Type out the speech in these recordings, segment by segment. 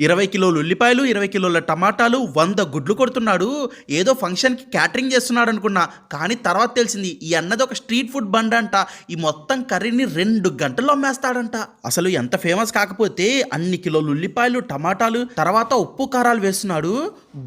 20 కిలోలు ఉల్లిపాయలు, 20 కిలోల టమాటాలు, 100 గుడ్లు కొడుతున్నాడు. ఏదో ఫంక్షన్‌కి క్యాటరింగ్ చేస్తున్నాడు అనుకున్నా. కానీ తర్వాత తెలిసింది ఈ అన్నది ఒక స్ట్రీట్ ఫుడ్ బండంట. ఈ మొత్తం కర్రీని 2 గంటల్లో అమ్మేస్తాడంట. అసలు ఎంత ఫేమస్ కాకపోతే అన్ని కిలోలు ఉల్లిపాయలు, టమాటాలు, తర్వాత ఉప్పు కారాలు వేస్తున్నాడు.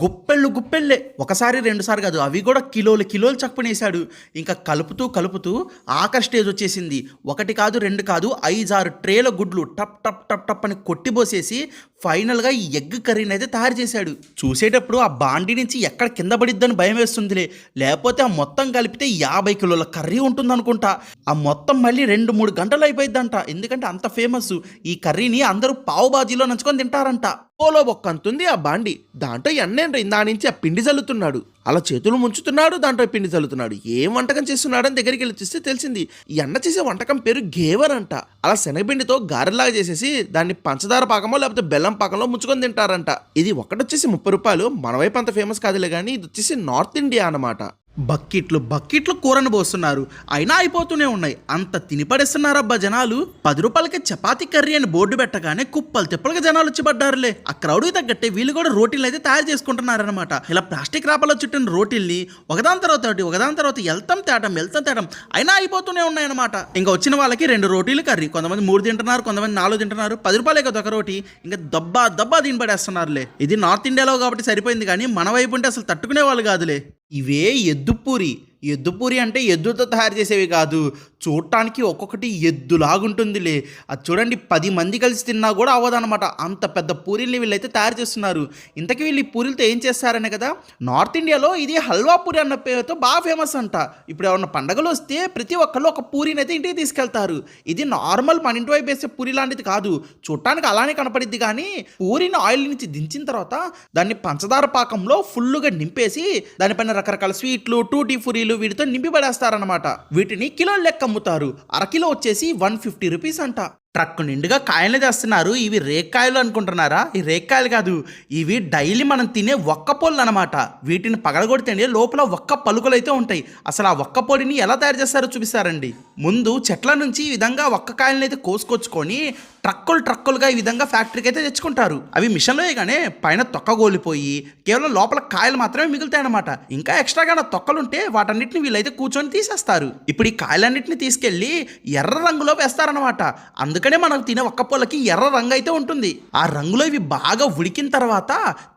గుప్పెళ్ళే. ఒకసారి 2 సార్లు కాదు, అవి కూడా కిలోలు చప్పునేసాడు. ఇంకా కలుపుతూ కలుపుతూ ఆఖరి స్టేజ్ వచ్చేసింది. 1 కాదు 2 కాదు 5, 6 ట్రేల గుడ్లు టప్ టప్ టప్ టప్ అని కొట్టిపోసేసి ఫైనల్గా ఈ ఎగ్ కర్రీని అయితే తయారు చేశాడు. చూసేటప్పుడు ఆ బాండి నుంచి ఎక్కడ కింద పడిద్దని భయం వేస్తుందిలే. లేకపోతే ఆ మొత్తం కలిపితే 50 కిలోల కర్రీ ఉంటుంది అనుకుంటా. ఆ మొత్తం మళ్ళీ 2-3 గంటలు అయిపోయిద్దంట. ఎందుకంటే అంత ఫేమస్. ఈ కర్రీని అందరూ పావు బాజీలో నంచుకొని తింటారంట. పోలో బొక్కంతుంది ఆ బాండి. దాంట్లో ఎన్నేండ్ర ఇందా నుంచి ఆ పిండి చల్లుతున్నాడు. అలా చేతులు ముంచుతున్నాడు, దాంట్లో పిండి చల్లుతున్నాడు. ఏం వంటకం చేస్తున్నాడని దగ్గరికి వెళ్ళి చూస్తే తెలిసింది ఈ అన్న చేసే వంటకం పేరు గేవర్ అంట. అలా శనగపిండితో గారెలాగా చేసేసి దాన్ని పంచదార పాకమో లేకపోతే బెల్లం పాకంలో ముంచుకొని తింటారంట. ఇది ఒకటొచ్చేసి 30 రూపాయలు. మన వైపు అంత ఫేమస్ కాదులే కానీ ఇది వచ్చేసి నార్త్ ఇండియా అన్నమాట. బకెట్లు కూరను పోస్తున్నారు. అయినా అయిపోతూనే ఉన్నాయి. అంత తినిపడేస్తున్నారబ్బా జనాలు. 10 రూపాయలకి చపాతీ కర్రీ అని బోర్డు పెట్టగానే కుప్పలు తిప్పలుగా జనాలు వచ్చి పడ్డారులే. ఆ క్రౌడ్కి తగ్గట్టే వీళ్ళు కూడా రోటీలు అయితే తయారు చేసుకుంటున్నారనమాట. ఇలా ప్లాస్టిక్ రాపలో చుట్టిన రోటీల్ని ఒకదాని తర్వాత వెళ్తాం తేటం అయినా అయిపోతూనే ఉన్నాయన్నమాట. ఇంకా వచ్చిన వాళ్ళకి 2 రోటీలు కర్రీ, కొంతమంది 3 తింటున్నారు, కొంతమంది 4 తింటున్నారు. 10 రూపాయలే కదా ఒక రోటీ. ఇంకా దబ్బా దీని పడేస్తున్నారులే. ఇది నార్త్ ఇండియాలో కాబట్టి సరిపోయింది, కానీ మన వైపు ఉంటే అసలు తట్టుకునే వాళ్ళు కాదులే. ఇవే ఎద్దుపూరి అంటే ఎద్దుతో తయారు చేసేవి కాదు. చూడటానికి ఒక్కొక్కటి ఎద్దులాగుంటుందిలే. అది చూడండి 10 మంది కలిసి తిన్నా కూడా అవ్వదన్నమాట. అంత పెద్ద పూరీల్ని వీళ్ళైతే తయారు చేస్తున్నారు. ఇంతకీ వీళ్ళు ఈ పూరీలతో ఏం చేస్తారనే కదా. నార్త్ ఇండియాలో ఇది హల్వా పూరి అన్న పేరుతో బాగా ఫేమస్ అంట. ఇప్పుడు ఏమన్నా పండగలు వస్తే ప్రతి ఒక్కళ్ళు ఒక పూరీని అయితే ఇంటికి తీసుకెళ్తారు. ఇది నార్మల్ మన ఇంటి వైపు వేసే పూరి లాంటిది కాదు. చూడటానికి అలానే కనపడిద్ది, కానీ పూరిని ఆయిల్ నుంచి దించిన తర్వాత దాన్ని పంచదార పాకంలో ఫుల్లుగా నింపేసి దానిపైన రకరకాల స్వీట్లు, టూటీ ఫురీలు వీటితో నింపి పడేస్తారనమాట. వీటిని కిలోల లెక్క అమ్ముతారు. అరకిలో వచ్చేసి 150 రూపీస్ అంట. ట్రక్ నిండుగా కాయలు తెస్తున్నారు. ఇవి రేక్కాయలు అనుకుంటున్నారా? ఈ రేక్కాయలు కాదు, ఇవి డైలీ మనం తినే ఒక్క పొళ్ళు అనమాట. వీటిని పగలగొడితేనే లోపల ఒక్క పలుకులు అయితే ఉంటాయి. అసలు ఆ ఒక్క పొడిని ఎలా తయారు చేస్తారో చూపిస్తారండి. ముందు చెట్ల నుంచి ఈ విధంగా ఒక్క కాయలను అయితే కోసుకొచ్చుకొని ట్రక్కులుగా ఈ విధంగా ఫ్యాక్టరీకి అయితే తెచ్చుకుంటారు. అవి మిషన్లో వేయగానే పైన తొక్క గోలిపోయి కేవలం లోపల కాయలు మాత్రమే మిగులుతాయి అనమాట. ఇంకా ఎక్స్ట్రాగా తొక్కలుంటే వాటన్నిటిని వీళ్ళైతే కూర్చొని తీసేస్తారు. ఇప్పుడు ఈ కాయలన్నింటినీ తీసుకెళ్లి ఎర్ర రంగులో వేస్తారనమాట. అందుకనే మనకు తినే ఒక్క పొలకి ఎర్ర రంగు అయితే ఉంటుంది. ఆ రంగులో ఇవి బాగా ఉడికిన తర్వాత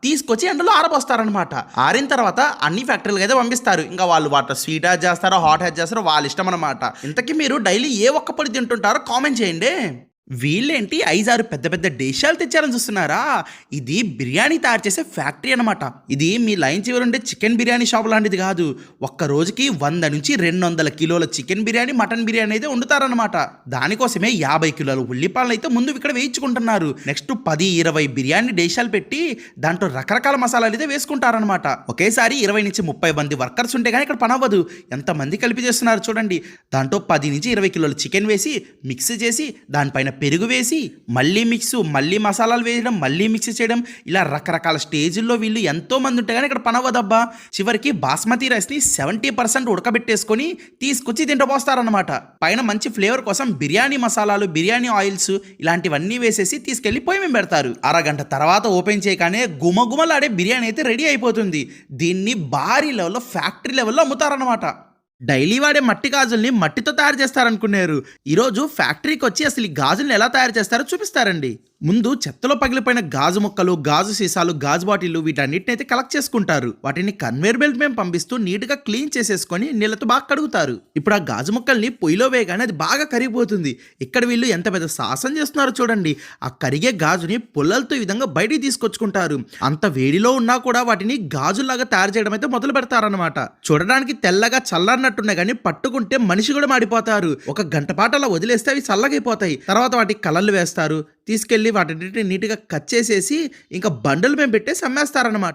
తీసుకొచ్చి ఎండలో ఆరబోస్తారనమాట. ఆరిన తర్వాత అన్ని ఫ్యాక్టరీలకు అయితే పంపిస్తారు. ఇంకా వాళ్ళు వాటర్ స్వీట్ యాడ్ చేస్తారో హాట్ యాడ్ చేస్తారో వాళ్ళ ఇష్టం అనమాట. ఇంతకీ మీరు డైలీ ఏ ఒక్క పొడి తింటుంటారో కామెంట్ చేయండి. వీళ్ళేంటి 5-6 పెద్ద దేశాలు తెచ్చారని చూస్తున్నారా? ఇది బిర్యానీ తయారు చేసే ఫ్యాక్టరీ అనమాట. ఇది మీ లైన్ చివరి ఉండే చికెన్ బిర్యానీ షాప్ లాంటిది కాదు. ఒక్క రోజుకి 100 నుంచి 200 కిలోల చికెన్ బిర్యానీ, మటన్ బిర్యానీ అయితే వండుతారనమాట. దానికోసమే 50 కిలోల ఉల్లిపాయలు అయితే ముందు ఇక్కడ వేయించుకుంటున్నారు. నెక్స్ట్ 10-20 బిర్యానీ దేశాలు పెట్టి దాంట్లో రకరకాల మసాలాలు అయితే వేసుకుంటారనమాట. ఒకేసారి 20 నుంచి 30 మంది వర్కర్స్ ఉంటే కానీ ఇక్కడ పని అవ్వదు. ఎంతమంది కలిపి చేస్తున్నారు చూడండి. దాంట్లో 10 నుంచి 20 కిలోల చికెన్ వేసి మిక్స్ చేసి దానిపైన పెరుగు వేసి మళ్ళీ మసాలాలు వేయడం, మళ్ళీ మిక్స్ చేయడం, ఇలా రకరకాల స్టేజ్ల్లో వీళ్ళు ఎంతో మంది ఉంటే కానీ ఇక్కడ పని అవ్వదబ్బా. చివరికి బాస్మతి రైస్ని 70% ఉడకబెట్టేసుకొని తీసుకొచ్చి తింటూ పోస్తారనమాట. పైన మంచి ఫ్లేవర్ కోసం బిర్యానీ మసాలాలు, బిర్యానీ ఆయిల్స్ ఇలాంటివన్నీ వేసేసి తీసుకెళ్లి పొయ్యి మీద పెడతారు. అరగంట తర్వాత ఓపెన్ చేయగానే గుమగుమలాడే బిర్యానీ అయితే రెడీ అయిపోతుంది. దీన్ని భారీ లెవెల్లో ఫ్యాక్టరీ లెవెల్లో అమ్ముతారనమాట. డైలీ వాడే మట్టి గాజుల్ని మట్టితో తయారు చేస్తారనుకున్నారు. ఈరోజు ఫ్యాక్టరీకి వచ్చి అసలు ఈ గాజుల్ని ఎలా తయారు చేస్తారో చూపిస్తారండి. ముందు చెత్తలో పగిలిపోయిన గాజు ముక్కలు, గాజు సీసాలు, గాజు బాటిల్లు వీటన్నిటిని అయితే కలెక్ట్ చేసుకుంటారు. వాటిని కన్వేర్ బెల్ట్ మేము పంపిస్తూ నీట్గా క్లీన్ చేసేసుకొని నీళ్ళతో బాగా కడుగుతారు. ఇప్పుడు ఆ గాజు ముక్కల్ని పొయ్యిలో వేయగానే అది బాగా కరిగిపోతుంది. ఇక్కడ వీళ్ళు ఎంత పెద్ద సాహసం చేస్తున్నారో చూడండి. ఆ కరిగే గాజుని పుల్లలతో ఈ విధంగా బయటికి తీసుకొచ్చుకుంటారు. అంత వేడిలో ఉన్నా కూడా వాటిని గాజులాగా తయారు చేయడం అయితే మొదలు పెడతారనమాట. చూడడానికి తెల్లగా చల్లన్నట్టున్నాయి, కానీ పట్టుకుంటే మనిషి కూడా మాడిపోతారు. 1 గంట పాటు అలా వదిలేస్తే అవి చల్లగైపోతాయి. తర్వాత వాటికి కలర్లు వేస్తారు. తీసుకెళ్లి వాటిని నీట్గా కట్ చేసేసి ఇంకా బండలు మేము పెట్టేసి అమ్మేస్తారనమాట.